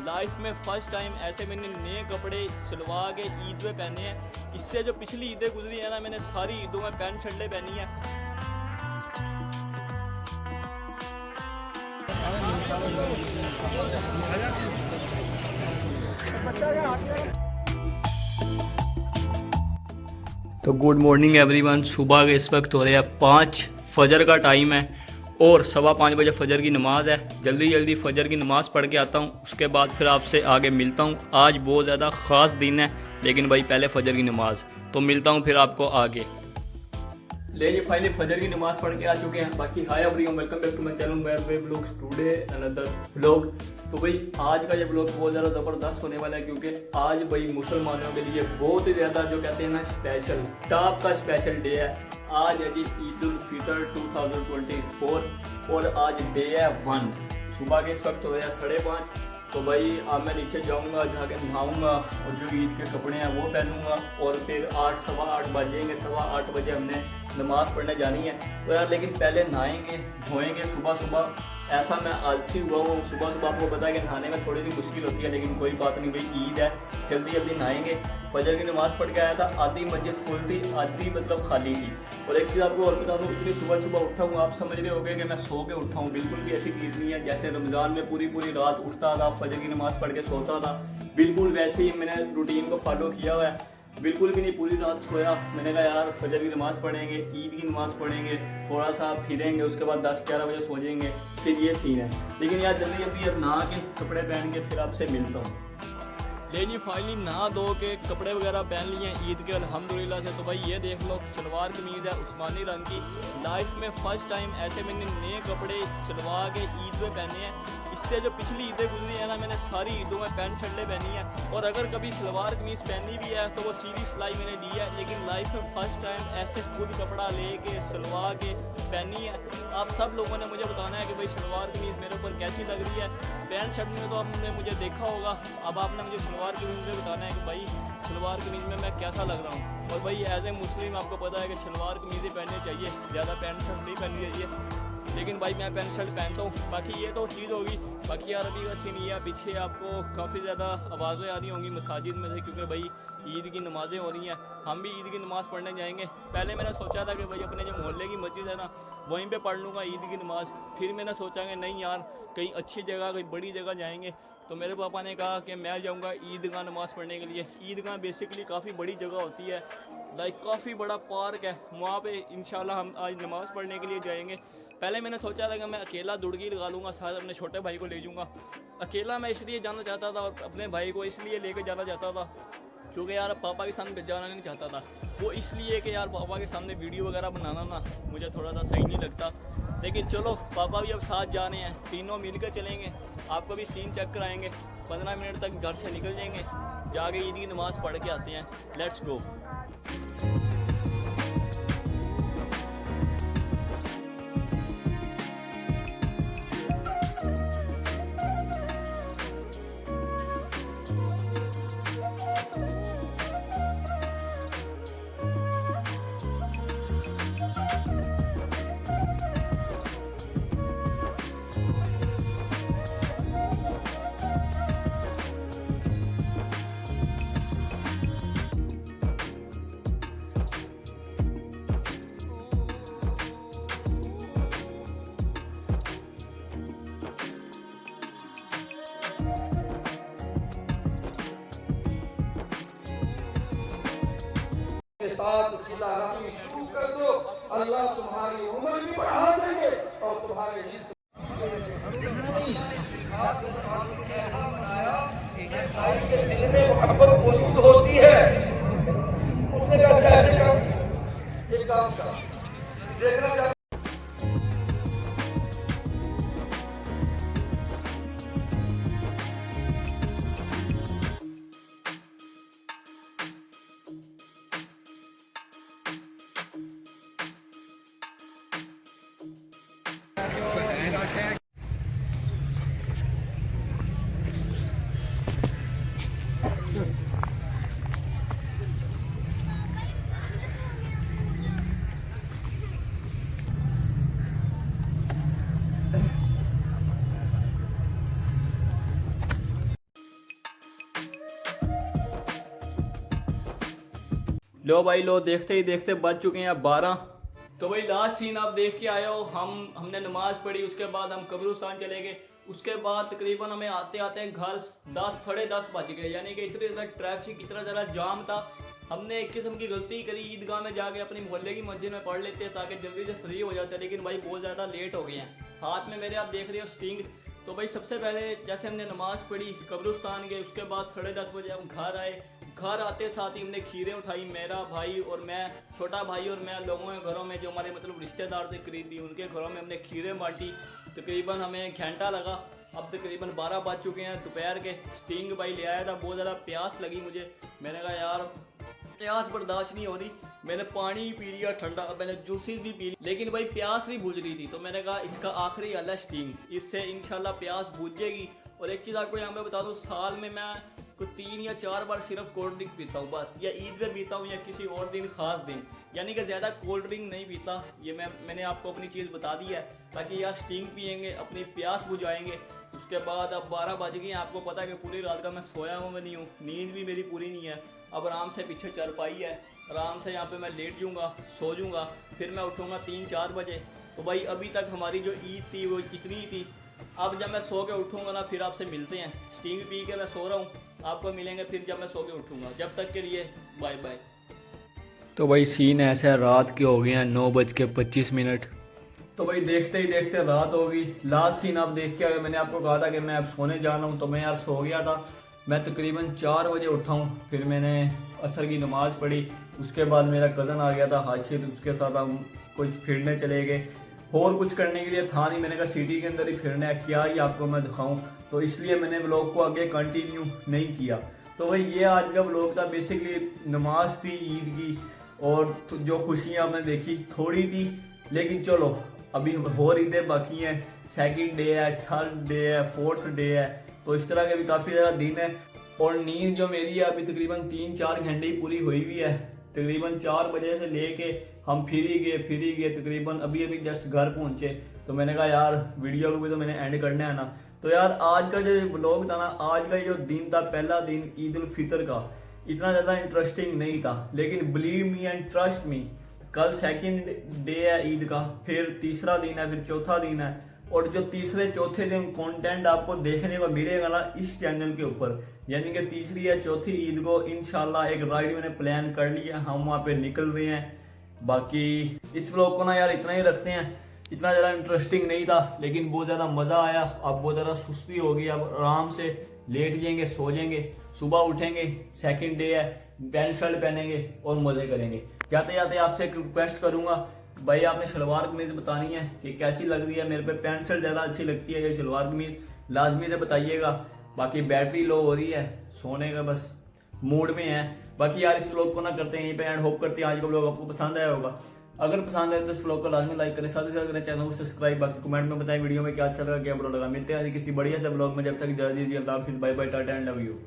Life में first time ऐसे मैंने नए कपड़े सिलवा के ईद में पहने हैं। इससे जो पिछली ईदें गुजरी है ना, मैंने सारी ईदों में पैंट शर्टें पहनी है। तो गुड मॉर्निंग एवरीवन। सुबह के इस वक्त हो रहे हैं 5 फजर का टाइम है और 5:15 बजे फजर की नमाज़ है। जल्दी जल्दी फजर की नमाज़ पढ़ के आता हूँ, उसके बाद फिर आपसे आगे मिलता हूँ। आज बहुत ज़्यादा ख़ास दिन है, लेकिन भाई पहले फजर की नमाज़, तो मिलता हूँ फिर आपको आगे। ले जी फाइनली फजर की नमाज़ पढ़ के आ चुके हैं। बाकी hi everyone, welcome back to my channel where we vlogs. Today another vlog. तो भाई आज का ये व्लॉग बहुत ज़्यादा ज़बरदस्त होने वाला है, क्योंकि आज भाई मुसलमानों के लिए बहुत ही ज़्यादा जो कहते हैं ना स्पेशल टॉप का स्पेशल डे है। आज है जी ईद उल फितर 2024 और आज डे है 1। सुबह के इस वक्त हो रहे हैं 5:30। तो भाई अब मैं नीचे जाऊंगा, जाके नहाऊंगा और जो ईद के कपड़े हैं वो पहनूंगा और फिर 8 सवा 8 बजेंगे। 8:15 बजे हमने नमाज़ पढ़ने जानी है। तो यार लेकिन पहले नहाएंगे धोएंगे सुबह सुबह। ऐसा मैं आलसी हुआ हूँ, सुबह सुबह आपको पता है कि नहाने में थोड़ी सी मुश्किल होती है, लेकिन कोई बात नहीं भाई, ईद है, जल्दी जल्दी नहाएंगे। फजर की नमाज़ पढ़ के आया था, आधी मस्जिद फुल थी, आधी मतलब खाली थी। और एक चीज़ आपको और बता दूँ, इतनी सुबह सुबह उठा हूँ, आप समझ रहे होगे कि मैं सो के उठा हूँ। बिल्कुल भी ऐसी चीज़ नहीं है जैसे रमज़ान में पूरी पूरी रात उठता था, फजर की नमाज़ पढ़ के सोता था। बिल्कुल वैसे ही मैंने रूटीन को फॉलो किया हुआ है। बिल्कुल भी नहीं पूरी रात सोया। मैंने कहा यार फजर की नमाज़ पढ़ेंगे, ईद की नमाज़ पढ़ेंगे, थोड़ा सा फिरेंगे, उसके बाद 10-11 बजे सो जाएंगे। फिर ये सीन है। लेकिन यार जल्दी जल्दी अब नहा के कपड़े पहन के फिर आपसे मिलता हूँ। लेकिन फाइनली नहा धो के कपड़े वगैरह पहन लिए हैं ईद के अल्हम्दुलिल्लाह से। तो भाई ये देख लो, सलवार कमीज़ है उस्मानी रंग की। लाइफ में फ़र्स्ट टाइम ऐसे मैंने नए कपड़े सिलवा के ईद में पहने हैं। इससे जो पिछली ईदें गुजरी है ना, मैंने सारी ईदों में पैंट शर्टें पहनी है। और अगर कभी सलवार कमीज़ पहनी भी है तो वो सीधी सिलाई मैंने दी है। लेकिन लाइफ में फ़र्स्ट टाइम ऐसे खुद कपड़ा ले के सिलवा के पहनी है। आप सब लोगों ने मुझे बताना है कि भाई सलवार कमीज़ मेरे ऊपर कैसी लग रही है। पैंट शर्ट में तो आपने मुझे देखा होगा, अब आपने मुझे सलवार कमीज़ में बताना है कि भाई सलवार कमीज़ में मैं कैसा लग रहा हूँ। और भाई एज ए मुस्लिम आपको पता है कि सलवार कमीज़ ही पहननी चाहिए, ज़्यादा पैंट शर्ट नहीं पहननी चाहिए। लेकिन भाई मैं पैंट शर्ट पहनता हूँ। बाकी ये तो चीज़ होगी। बाकी यार अभी का सीन ये है, पीछे आपको काफ़ी ज़्यादा आवाज़ें आ रही होंगी मसाजिद में से, क्योंकि भाई ईद की नमाज़ें हो रही हैं। हम भी ईद की नमाज़ पढ़ने जाएंगे। पहले मैंने सोचा था कि भाई अपने जो मोहल्ले की मस्जिद है ना, वहीं पे पढ़ लूँगा ईद की नमाज़। फिर मैंने सोचा कि नहीं यार, कहीं अच्छी जगह, कहीं बड़ी जगह जाएंगे। तो मेरे पापा ने कहा कि मैं जाऊंगा ईदगाह नमाज़ पढ़ने के लिए। ईदगाह बेसिकली काफ़ी बड़ी जगह होती है, लाइक काफ़ी बड़ा पार्क है। वहाँ पे इंशाल्लाह हम आज नमाज़ पढ़ने के लिए जाएंगे। पहले मैंने सोचा था कि मैं अकेला दुड़की लगा लूँगा, साथ अपने छोटे भाई को ले जाऊँगा। अकेला मैं इसलिए जाना चाहता था और अपने भाई को इसलिए लेकर जाना चाहता था क्योंकि यार पापा के सामने जाना नहीं चाहता था। वो इसलिए कि यार पापा के सामने वीडियो वगैरह बनाना ना मुझे थोड़ा सा सही नहीं लगता। लेकिन चलो पापा भी अब साथ जा रहे हैं, तीनों मिलकर चलेंगे। आपको भी सीन चेक कराएंगे। 15 मिनट तक घर से निकल जाएंगे, जाके ईद की नमाज़ पढ़ के आते हैं। Let's go. के साथ सिला रही शुरू कर दो, अल्लाह तुम्हारी उम्र भी बढ़ा देंगे और तुम्हारे रिस्क के दिल में मोहब्बत मौजूद होती है। उसने कहा कैसे कर एक काम कर देखना। लो भाई लो, देखते ही देखते बज चुके हैं 12। तो भाई लास्ट सीन आप देख के आए हो। हमने नमाज पढ़ी, उसके बाद हम कब्रिस्तान चले गए। उसके बाद तकरीबन हमें आते आते घर 10 साढ़े 10 बज गए, यानी कि इतने ज़्यादा ट्रैफिक, इतना ज़्यादा जाम था। हमने एक किस्म की गलती करी, ईदगाह में जाके अपनी मोहल्ले की मस्जिद में पढ़ लेते ताकि जल्दी से फ्री हो जाते, लेकिन भाई बहुत ज़्यादा लेट हो गए हैं। हाथ में मेरे आप देख रहे हो स्टिंग। तो भाई सबसे पहले जैसे हमने नमाज पढ़ी, कब्रिस्तान गए, उसके बाद 10:30 बजे हम घर आए। घर आते साथ ही हमने खीरें उठाई, मेरा भाई और मैं, छोटा भाई और मैं, लोगों के घरों में जो हमारे मतलब रिश्तेदार थे करीबी, उनके घरों में हमने खीरें बांटी। तकरीबन हमें घंटा लगा। अब तकरीबन 12 बज चुके हैं दोपहर के। स्टिंग भाई ले आया था, बहुत ज़्यादा प्यास लगी मुझे। मैंने कहा यार प्यास बर्दाश्त नहीं हो रही। मैंने पानी पी लिया ठंडा, मैंने जूसेस भी पी ली, लेकिन भाई प्यास नहीं बुझ रही थी। तो मैंने कहा इसका आखिरी हल है स्टिंग, इससे इंशाल्लाह प्यास बुझ जाएगी। और एक चीज़ आपको यहाँ पे बता दूँ, साल में मैं कोई 3 या 4 बार सिर्फ कोल्ड ड्रिंक पीता हूँ बस, या ईद पे पीता हूँ या किसी और दिन खास दिन, यानी कि ज़्यादा कोल्ड ड्रिंक नहीं पीता। ये मैंने आपको अपनी चीज़ बता दी है ताकि यार स्टिंग पियेंगे, अपनी प्यास बुझाएंगे। उसके बाद अब 12 बज गए। आपको पता है कि पूरी रात का मैं सोया हुआ मैं नहीं हूँ, नींद भी मेरी पूरी नहीं है। अब आराम से पीछे चारपाई है, आराम से यहाँ पे मैं लेट जाऊँगा, सो जाऊँगा, फिर मैं उठूँगा 3-4 बजे। तो भाई अभी तक हमारी जो ईद थी वो इतनी ही थी। अब जब मैं सो के उठूँगा ना, फिर आपसे मिलते हैं। स्टिंग पी के मैं सो रहा हूँ, आपको मिलेंगे फिर जब मैं सो के उठूँगा। जब तक के लिए बाय बाय। तो भाई सीन ऐसा है, रात के हो गए हैं 9:25। तो भाई देखते ही देखते रात हो गई। लास्ट सीन आप देख के आए। मैंने आपको कहा था कि मैं अब सोने जा रहा हूँ, तो मैं यार सो गया था। मैं तकरीबन 4 बजे उठा हूँ, फिर मैंने असर की नमाज़ पढ़ी। उसके बाद मेरा कज़न आ गया था हाशिर, उसके साथ हम कुछ फिरने चले गए। और कुछ करने के लिए था नहीं, मैंने कहा सिटी के अंदर ही फिरना है, क्या ही आपको मैं दिखाऊं, तो इसलिए मैंने व्लॉग को आगे कंटिन्यू नहीं किया। तो भाई ये आज का व्लॉग था। बेसिकली नमाज थी ईद की, और जो खुशियाँ आपने देखी थोड़ी थी, लेकिन चलो अभी और ईदें बाकी हैं। 2nd डे है, 3rd डे है, 4th डे है, तो इस तरह के भी काफ़ी ज़्यादा दिन है। और नींद जो मेरी है अभी तकरीबन 3-4 घंटे ही पूरी हुई हुई है। तकरीबन 4 बजे से लेके हम फिर ही गए, तकरीबन अभी जस्ट घर पहुंचे। तो मैंने कहा यार वीडियो को भी तो मैंने एंड करना है ना। तो यार आज का जो व्लॉग था ना, आज का जो दिन था, पहला दिन ईद उल फितर का, इतना ज़्यादा इंटरेस्टिंग नहीं था। लेकिन believe me and trust me, कल 2nd डे है ईद का, फिर तीसरा दिन है, फिर चौथा दिन है। और जो तीसरे चौथे दिन कंटेंट आपको देखने को मिलेगा ना इस चैनल के ऊपर, यानी कि तीसरी या चौथी ईद को इंशाल्लाह एक राइड मैंने प्लान कर लिया, हम वहाँ पे निकल रहे हैं। बाकी इस व्लॉग को ना यार इतना ही रखते हैं। इतना ज़्यादा इंटरेस्टिंग नहीं था, लेकिन बहुत ज़्यादा मज़ा आया। अब बहुत ज़्यादा सुस्ती होगी, अब आराम से लेट जाएंगे, सो जाएंगे, सुबह उठेंगे, 2nd डे है, पैंट शर्ट पहनेंगे और मज़े करेंगे। जाते जाते आपसे एक रिक्वेस्ट करूंगा, भाई आपने शलवार कमीज बतानी है कि कैसी लग रही है। मेरे पे पैंट शर्ट ज़्यादा अच्छी लगती है या शलवार कमीज, लाजमी से बताइएगा। बाकी बैटरी लो हो रही है, सोने का बस मूड में है। बाकी यार इस व्लॉग को ना करते हैं यहीं पे एंड। होप करते हैं आज का व्लॉग आपको पसंद आया होगा। अगर पसंद आए तो इस व्लॉग को लाजमी लाइक करें, साथ ही साथ करें चैनल को सब्सक्राइब। बाकी कमेंट में बताएं वीडियो में क्या अच्छा लगा, क्या बुरा लगा। मिलते हैं किसी बढ़िया से व्लॉग में, जब तक इजाज़त दीजिए। अल्लाह हाफिज़, bye bye, tata and love you.